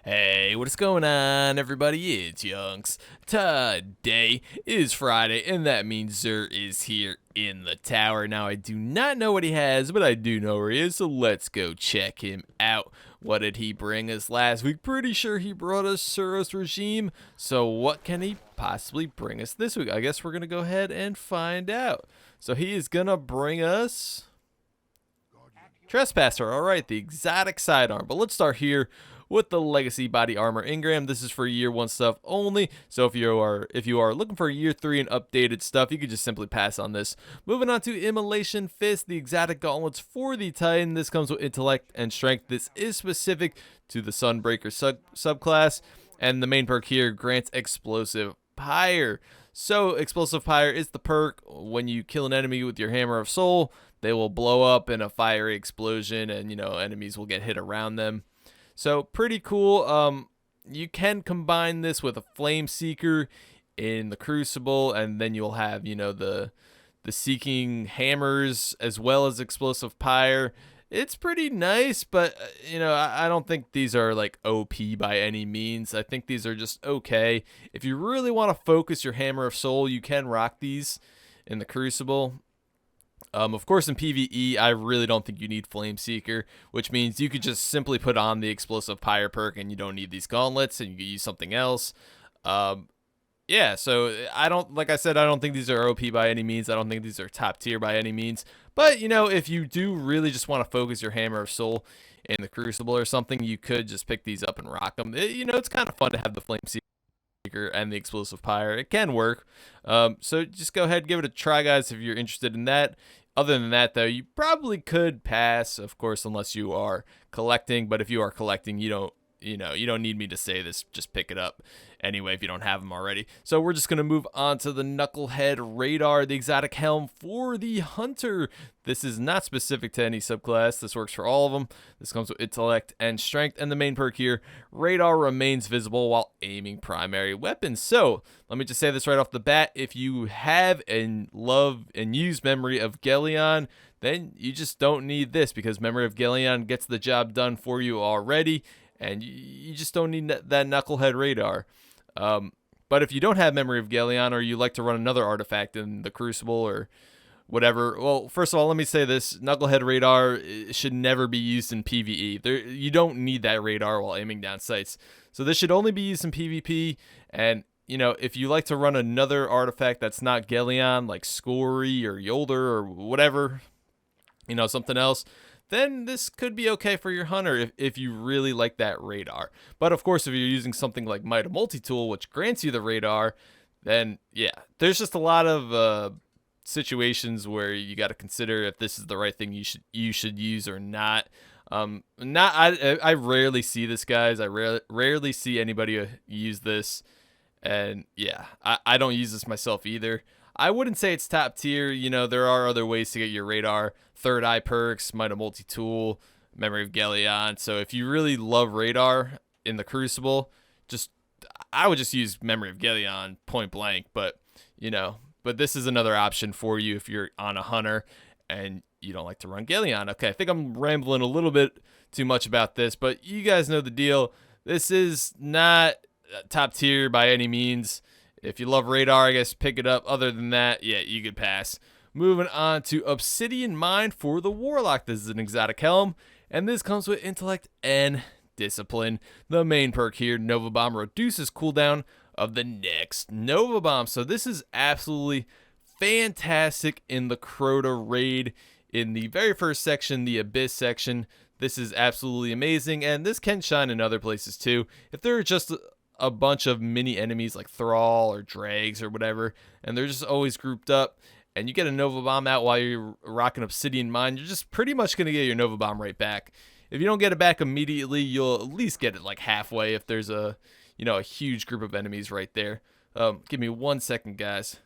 Hey, what is going on, everybody? It's Yunks. Today is Friday, and that means Zer is here in the tower. Now, I do not know what he has, but I do know where he is, so let's go check him out. What did he bring us last week? Pretty sure he brought us Suros Regime, so what can he possibly bring us this week? I guess we're going to go ahead and find out. So he is going to bring us Trespasser. All right, the exotic sidearm. But let's start here with the legacy body armor engram. This is for year 1 stuff only. So if you are looking for year 3 and updated stuff, you could just simply pass on this. Moving on to Immolation Fist, the exotic gauntlets for the Titan. This comes with intellect and strength. This is specific to the Sunbreaker subclass, and the main perk here grants explosive pyre. So explosive pyre is the perk when you kill an enemy with your hammer of soul. They will blow up in a fiery explosion, and enemies will get hit around them. So pretty cool. You can combine this with a Flame Seeker in the Crucible, and then you'll have the Seeking Hammers as well as Explosive Pyre. It's pretty nice, but I don't think these are like OP by any means. I think these are just okay. If you really want to focus your Hammer of Soul, you can rock these in the Crucible. Of course, in PvE, I really don't think you need Flame Seeker, which means you could just simply put on the Explosive Pyre perk and you don't need these gauntlets, and you can use something else. Yeah, so like I said, I don't think these are OP by any means. I don't think these are top tier by any means. But, if you do really just want to focus your Hammer of Soul in the Crucible or something, you could just pick these up and rock them. It's kind of fun to have the Flame Seeker and the Explosive Pyre. It can work. So just go ahead and give it a try, guys, if you're interested in that. Other than that, though, you probably could pass, of course, unless you are collecting. But if you are collecting, you don't need me to say this. Just pick it up anyway if you don't have them already. So we're just going to move on to the Knucklehead Radar, the exotic helm for the Hunter. This is not specific to any subclass. This works for all of them. This comes with intellect and strength. And the main perk here, radar remains visible while aiming primary weapons. So let me just say this right off the bat. If you have and love and use Memory of Gelion, then you just don't need this, because Memory of Gelion gets the job done for you already. And you just don't need that Knucklehead Radar. But if you don't have Memory of Gelion, or you like to run another artifact in the Crucible or whatever, well, first of all, let me say this. Knucklehead Radar should never be used in PvE. You don't need that radar while aiming down sights. So this should only be used in PvP. And, if you like to run another artifact that's not Gelion, like Scory or Yolder or whatever, something else, then this could be okay for your Hunter if you really like that radar. But of course, if you're using something like Might of Multi-Tool, which grants you the radar, then yeah, there's just a lot of situations where you got to consider if this is the right thing you should use or not. I rarely see this, guys. I rarely see anybody use this, and yeah, I don't use this myself either. I wouldn't say it's top tier. There are other ways to get your radar. Third Eye perks, Might of Multi-Tool, Memory of Gelion. So if you really love radar in the Crucible, I would just use Memory of Gelion point blank. But this is another option for you if you're on a Hunter and you don't like to run Gelion. Okay, I think I'm rambling a little bit too much about this, but you guys know the deal. This is not top tier by any means. If you love radar, I guess pick it up. Other than that, yeah, you could pass. Moving on to Obsidian Mind for the Warlock. This is an exotic helm, and this comes with intellect and discipline. The main perk here, Nova Bomb, reduces cooldown of the next Nova Bomb. So this is absolutely fantastic in the Crota raid. In the very first section, the Abyss section, this is absolutely amazing, and this can shine in other places too. If there are just a bunch of mini enemies like Thrall or Drags or whatever, and they're just always grouped up, and you get a Nova Bomb out while you're rocking Obsidian Mind, you're just pretty much going to get your Nova Bomb right back. If you don't get it back immediately, you'll at least get it like halfway if there's a huge group of enemies right there. Give me 1 second, guys.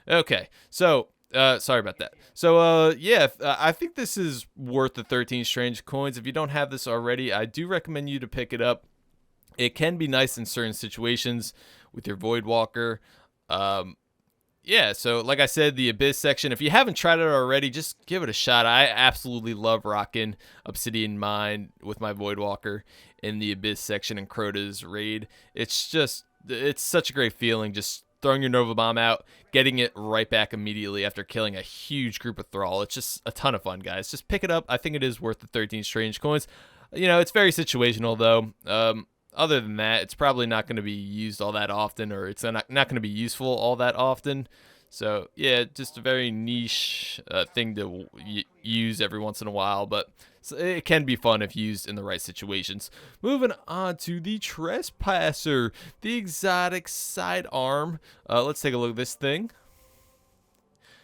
Okay, so sorry about that. So yeah, I think this is worth the 13 strange coins. If you don't have this already, I do recommend you to pick it up. It can be nice in certain situations with your Voidwalker. yeah, so like I said, the Abyss section, if you haven't tried it already, just give it a shot. I absolutely love rocking Obsidian Mine with my Voidwalker in the Abyss section in Crota's raid. It's such a great feeling just throwing your Nova Bomb out, getting it right back immediately after killing a huge group of Thrall. It's just a ton of fun, guys. Just pick it up. I think it is worth the 13 strange coins. It's very situational, though. Other than that, it's probably not going to be used all that often, or it's not going to be useful all that often. So, yeah, just a very niche thing to use every once in a while, but it can be fun if used in the right situations. Moving on to the Trespasser, the exotic sidearm. Let's take a look at this thing.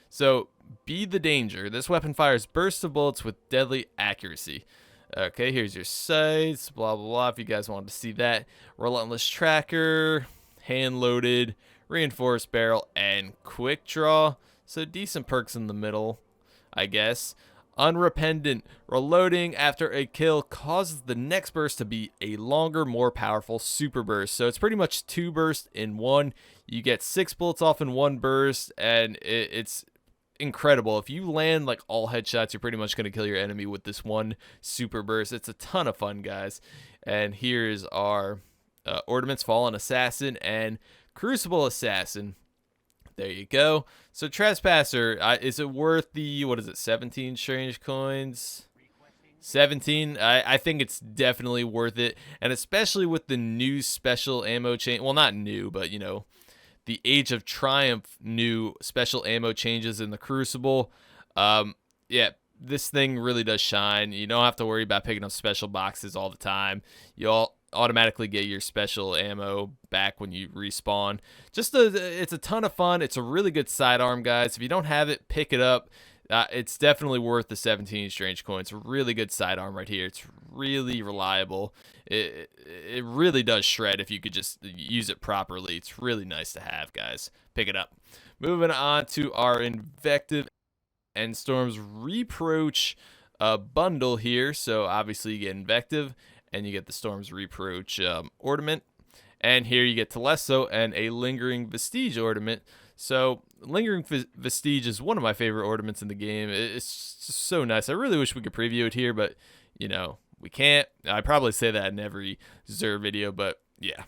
So, be the danger. This weapon fires bursts of bullets with deadly accuracy. Okay, here's your sights, blah, blah, blah, if you guys wanted to see that. Relentless tracker, hand-loaded, reinforced barrel, and quick draw. So decent perks in the middle, I guess. Unrepentant, reloading after a kill causes the next burst to be a longer, more powerful super burst. So it's pretty much 2 bursts in one. You get 6 bullets off in 1 burst, and it's incredible. If you land like all headshots, you're pretty much going to kill your enemy with this one super burst. It's a ton of fun, guys. And here's our Ornaments, Fallen Assassin and Crucible Assassin. There you go. So Trespasser, is it worth the, 17 strange coins? 17. I think it's definitely worth it, and especially with the new special ammo change. Well, not new, but the Age of Triumph new special ammo changes in the Crucible. Yeah, this thing really does shine. You don't have to worry about picking up special boxes all the time. You'll automatically get your special ammo back when you respawn. It's a ton of fun. It's a really good sidearm, guys. If you don't have it, pick it up. It's definitely worth the 17 strange coins. Really good sidearm right here. It's really reliable. It really does shred if you could just use it properly. It's really nice to have, guys. Pick it up. Moving on to our Invective and Storm's Reproach bundle here. So obviously you get Invective and you get the Storm's Reproach ornament. And here you get Telesto and a Lingering Vestige ornament. So Lingering Vestige is one of my favorite ornaments in the game. It's just so nice. I really wish we could preview it here, but we can't. I probably say that in every Xur video, but yeah.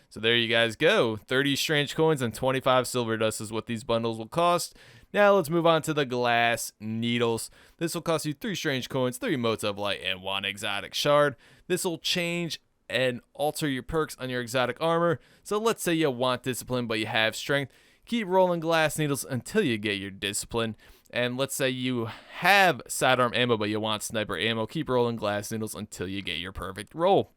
So there you guys go. 30 strange coins and 25 silver dust is what these bundles will cost. Now let's move on to the glass needles. This will cost you 3 strange coins, 3 motes of light, and 1 exotic shard. This will change and alter your perks on your exotic armor. So let's say you want discipline, but you have strength. Keep rolling glass needles until you get your discipline. And let's say you have sidearm ammo, but you want sniper ammo. Keep rolling glass needles until you get your perfect roll.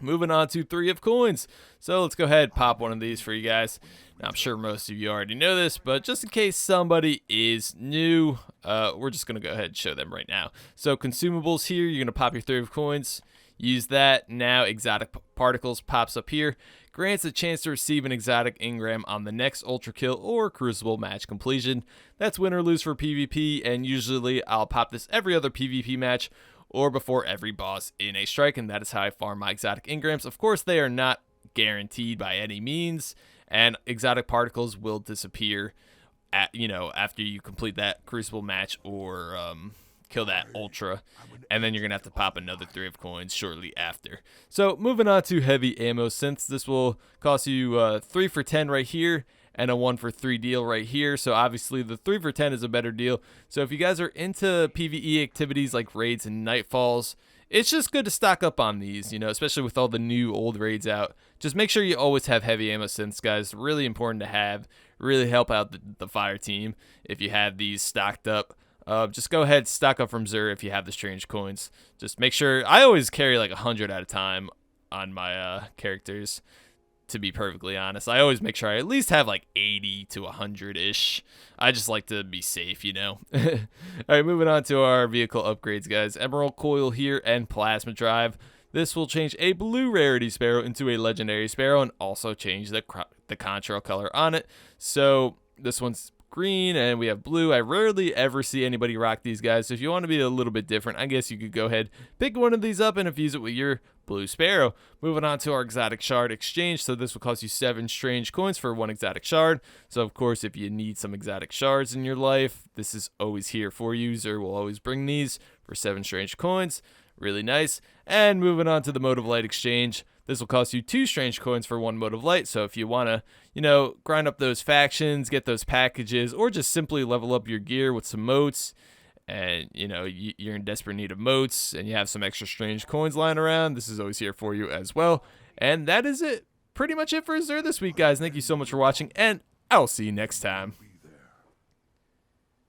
Moving on to 3 of coins. So let's go ahead and pop one of these for you guys. Now, I'm sure most of you already know this, but just in case somebody is new, we're just going to go ahead and show them right now. So consumables here, you're going to pop your 3 of coins. Use that. Now exotic particles pops up here. Grants a chance to receive an exotic engram on the next ultra kill or crucible match completion. That's win or lose for PvP, and usually I'll pop this every other PvP match or before every boss in a strike, and that is how I farm my exotic engrams. Of course, they are not guaranteed by any means, and exotic particles will disappear after you complete that crucible match or kill that ultra, and then you're gonna have to pop another 3 of coins shortly after. So moving on to heavy ammo, since this will cost you 3 for 10 right here and a 1 for 3 deal right here. So obviously the 3 for 10 is a better deal. So if you guys are into PvE activities like raids and nightfalls, it's just good to stock up on these, especially with all the new old raids out. Just make sure you always have heavy ammo synths, guys. Really important to have. Really help out the fire team if you have these stocked up. Just go ahead, stock up from Xur if you have the strange coins. Just make sure. I always carry like 100 at a time on my characters, to be perfectly honest. I always make sure I at least have like 80 to 100-ish. I just like to be safe, All right, moving on to our vehicle upgrades, guys. Emerald Coil here and Plasma Drive. This will change a blue rarity Sparrow into a legendary Sparrow and also change the contrail color on it. So this one's green, and we have blue. I rarely ever see anybody rock these guys, so if you want to be a little bit different, I guess you could go ahead, pick one of these up and infuse it with your blue sparrow. Moving on to our exotic shard exchange. So this will cost you 7 strange coins for 1 exotic shard. So of course, if you need some exotic shards in your life, this is always here for you. Zer will always bring these for 7 strange coins. Really nice. And moving on to the Mode of Light exchange. This will cost you 2 strange coins for 1 Mode of Light. So if you want to, grind up those factions, get those packages, or just simply level up your gear with some motes, and you're in desperate need of motes and you have some extra strange coins lying around, this is always here for you as well. And that is it, pretty much it for Zer this week, guys. Thank you so much for watching, and I'll see you next time.